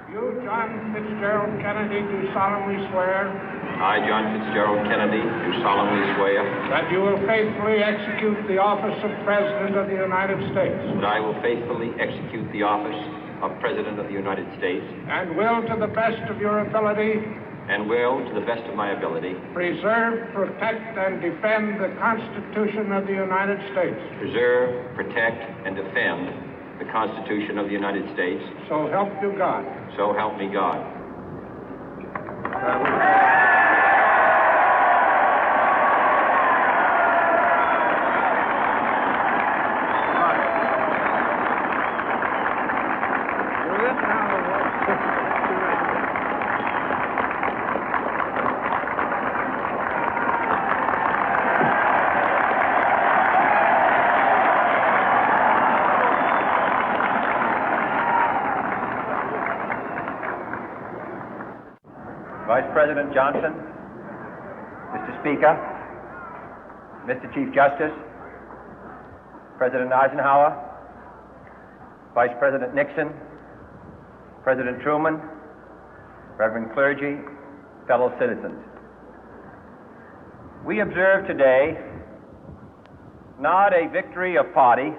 You, John Fitzgerald Kennedy, do solemnly swear. I, John Fitzgerald Kennedy, do solemnly swear. That you will faithfully execute the office of President of the United States. That I will faithfully execute the office of President of the United States. And will, to the best of your ability. And will, to the best of my ability. Preserve, protect, and defend the Constitution of the United States. Preserve, protect, and defend the Constitution of the United States. So help you God. So help me God. Vice President Johnson, Mr. Speaker, Mr. Chief Justice, President Eisenhower, Vice President Nixon, President Truman, Reverend clergy, fellow citizens. We observe today not a victory of party,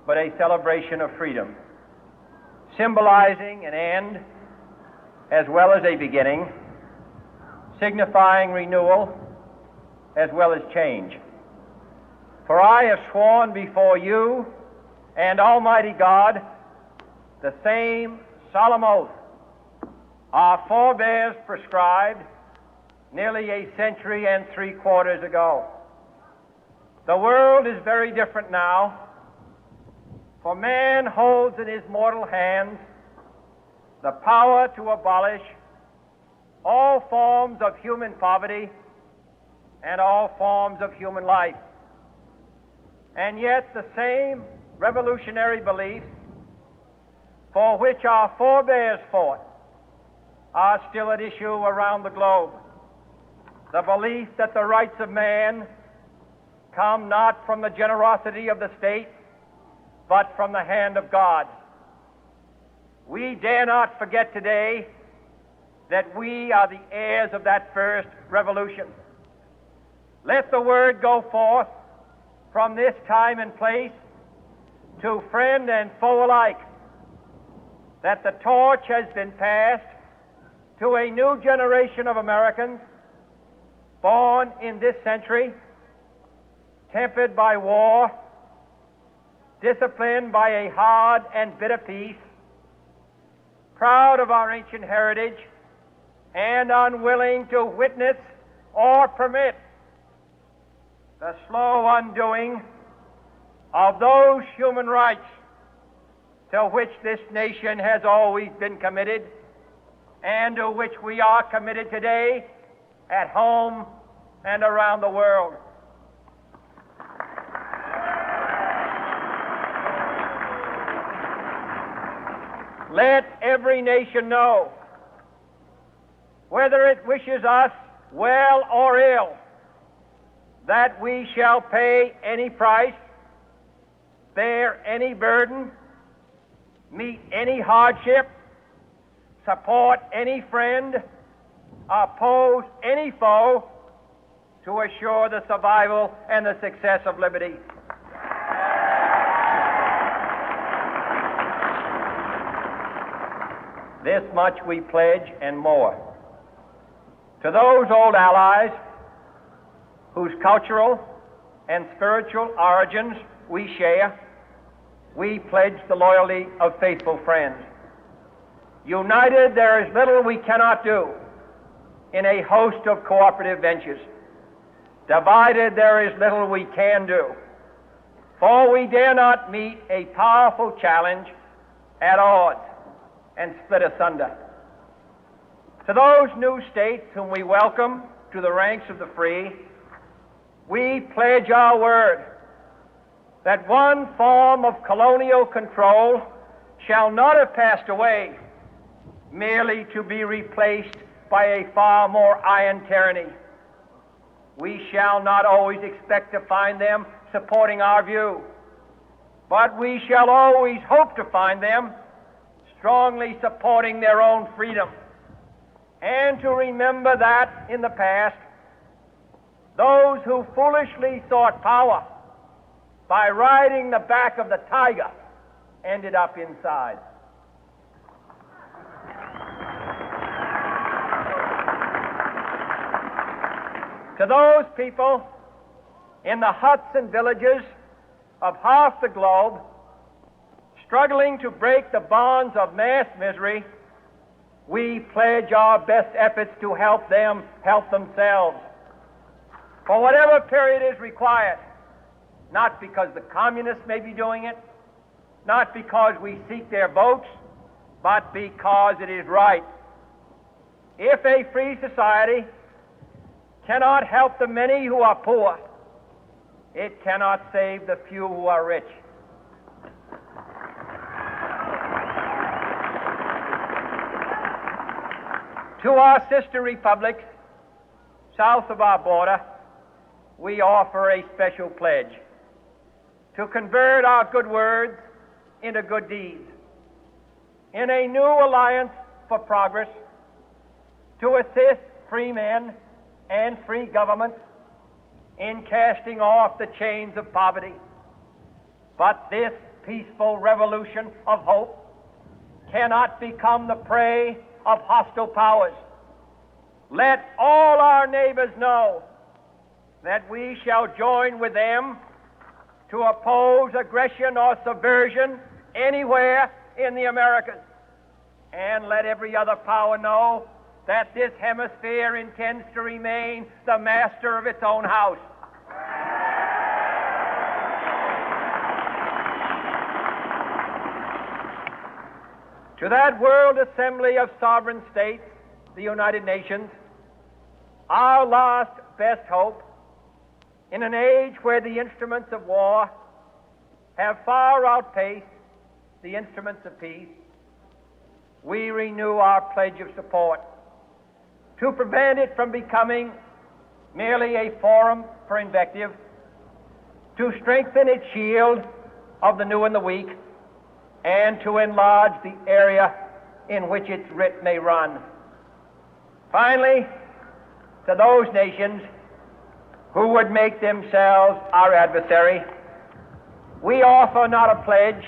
but a celebration of freedom, symbolizing an end as well as a beginning, signifying renewal as well as change. For I have sworn before you and Almighty God the same solemn oath our forebears prescribed nearly a century and 3/4 ago. The world is very different now, for man holds in his mortal hands the power to abolish all forms of human poverty and all forms of human life. And yet the same revolutionary beliefs for which our forebears fought are still at issue around the globe. The belief that the rights of man come not from the generosity of the state, but from the hand of God. We dare not forget today that we are the heirs of that first revolution. Let the word go forth from this time and place to friend and foe alike that the torch has been passed to a new generation of Americans born in this century, tempered by war, disciplined by a hard and bitter peace, proud of our ancient heritage, and unwilling to witness or permit the slow undoing of those human rights to which this nation has always been committed and to which we are committed today at home and around the world. Let every nation know, whether it wishes us well or ill, that we shall pay any price, bear any burden, meet any hardship, support any friend, oppose any foe to assure the survival and the success of liberty. This much we pledge and more. To those old allies whose cultural and spiritual origins we share, we pledge the loyalty of faithful friends. United, there is little we cannot do in a host of cooperative ventures. Divided, there is little we can do, for we dare not meet a powerful challenge at odds and split asunder. To those new states whom we welcome to the ranks of the free, we pledge our word that one form of colonial control shall not have passed away, merely to be replaced by a far more iron tyranny. We shall not always expect to find them supporting our view, but we shall always hope to find them strongly supporting their own freedom, and to remember that in the past, those who foolishly sought power by riding the back of the tiger ended up inside. To those people in the huts and villages of half the globe struggling to break the bonds of mass misery, we pledge our best efforts to help them help themselves for whatever period is required, not because the communists may be doing it, not because we seek their votes, but because it is right. If a free society cannot help the many who are poor, it cannot save the few who are rich. To our sister republics south of our border, we offer a special pledge to convert our good words into good deeds, in a new alliance for progress, to assist free men and free governments in casting off the chains of poverty. But this peaceful revolution of hope cannot become the prey of hostile powers. Let all our neighbors know that we shall join with them to oppose aggression or subversion anywhere in the Americas. And let every other power know that this hemisphere intends to remain the master of its own house. To that World Assembly of Sovereign States, the United Nations, our last best hope, in an age where the instruments of war have far outpaced the instruments of peace, we renew our pledge of support to prevent it from becoming merely a forum for invective, to strengthen its shield of the new and the weak, and to enlarge the area in which its writ may run. Finally, to those nations who would make themselves our adversary, we offer not a pledge,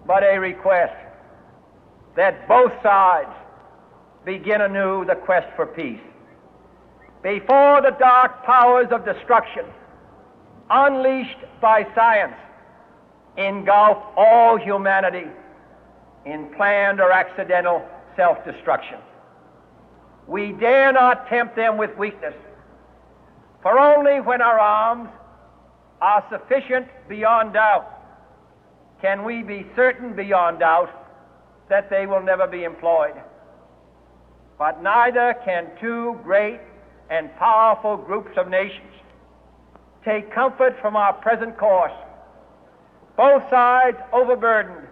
but a request that both sides begin anew the quest for peace. Before the dark powers of destruction, unleashed by science, engulf all humanity in planned or accidental self-destruction, we dare not tempt them with weakness, for only when our arms are sufficient beyond doubt can we be certain beyond doubt that they will never be employed. But neither can two great and powerful groups of nations take comfort from our present course, both sides overburdened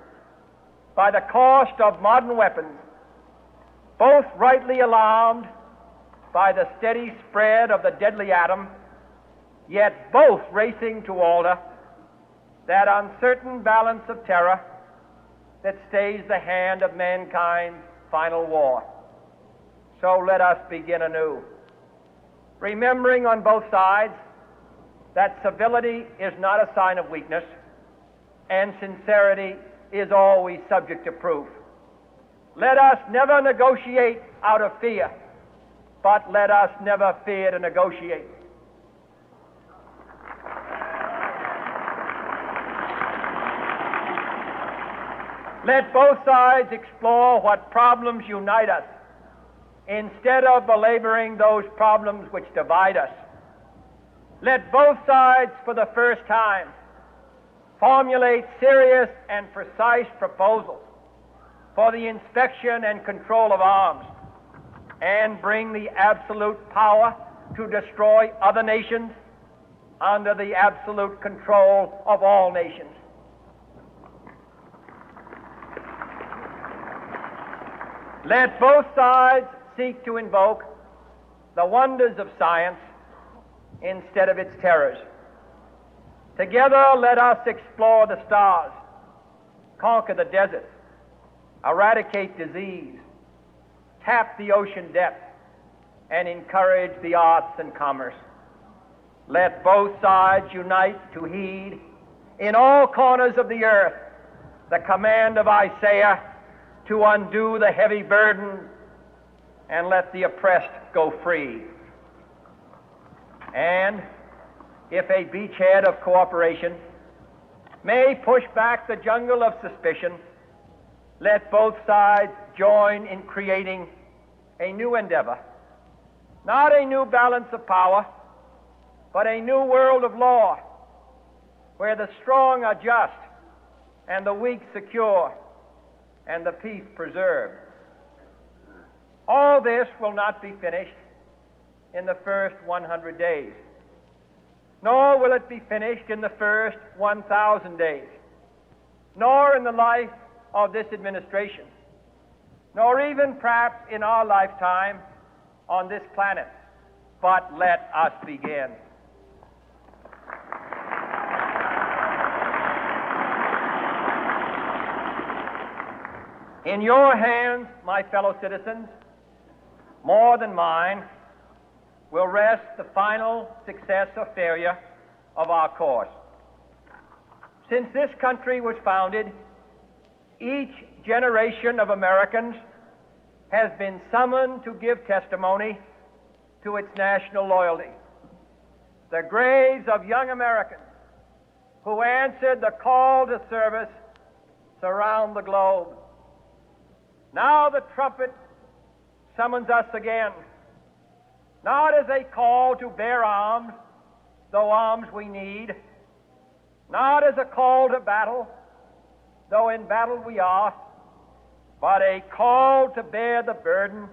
by the cost of modern weapons, both rightly alarmed by the steady spread of the deadly atom, yet both racing to alter that uncertain balance of terror that stays the hand of mankind's final war. So let us begin anew, remembering on both sides that civility is not a sign of weakness, and sincerity is always subject to proof. Let us never negotiate out of fear, but let us never fear to negotiate. Let both sides explore what problems unite us, instead of belaboring those problems which divide us. Let both sides, for the first time, formulate serious and precise proposals for the inspection and control of arms, and bring the absolute power to destroy other nations under the absolute control of all nations. Let both sides seek to invoke the wonders of science instead of its terrors. Together, let us explore the stars, conquer the deserts, eradicate disease, tap the ocean depth, and encourage the arts and commerce. Let both sides unite to heed in all corners of the earth the command of Isaiah to undo the heavy burden and let the oppressed go free. And if a beachhead of cooperation may push back the jungle of suspicion, let both sides join in creating a new endeavor, not a new balance of power, but a new world of law, where the strong are just and the weak secure and the peace preserved. All this will not be finished in the first 100 days, nor will it be finished in the first 1,000 days, nor in the life of this administration, nor even perhaps in our lifetime on this planet. But let us begin. In your hands, my fellow citizens, more than mine, will rest the final success or failure of our course. Since this country was founded, each generation of Americans has been summoned to give testimony to its national loyalty. The graves of young Americans who answered the call to service surround the globe. Now the trumpet summons us again, not as a call to bear arms, though arms we need, not as a call to battle, though in battle we are, but a call to bear the burden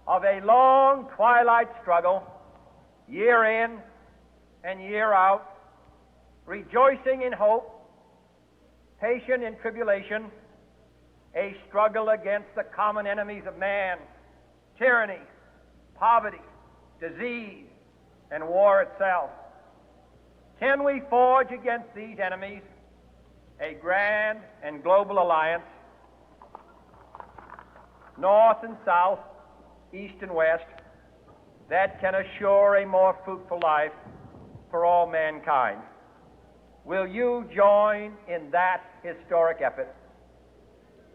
of a long twilight struggle, year in and year out, rejoicing in hope, patient in tribulation, a struggle against the common enemies of man, tyranny, poverty, disease, and war itself. Can we forge against these enemies a grand and global alliance, north and south, east and west, that can assure a more fruitful life for all mankind? Will you join in that historic effort?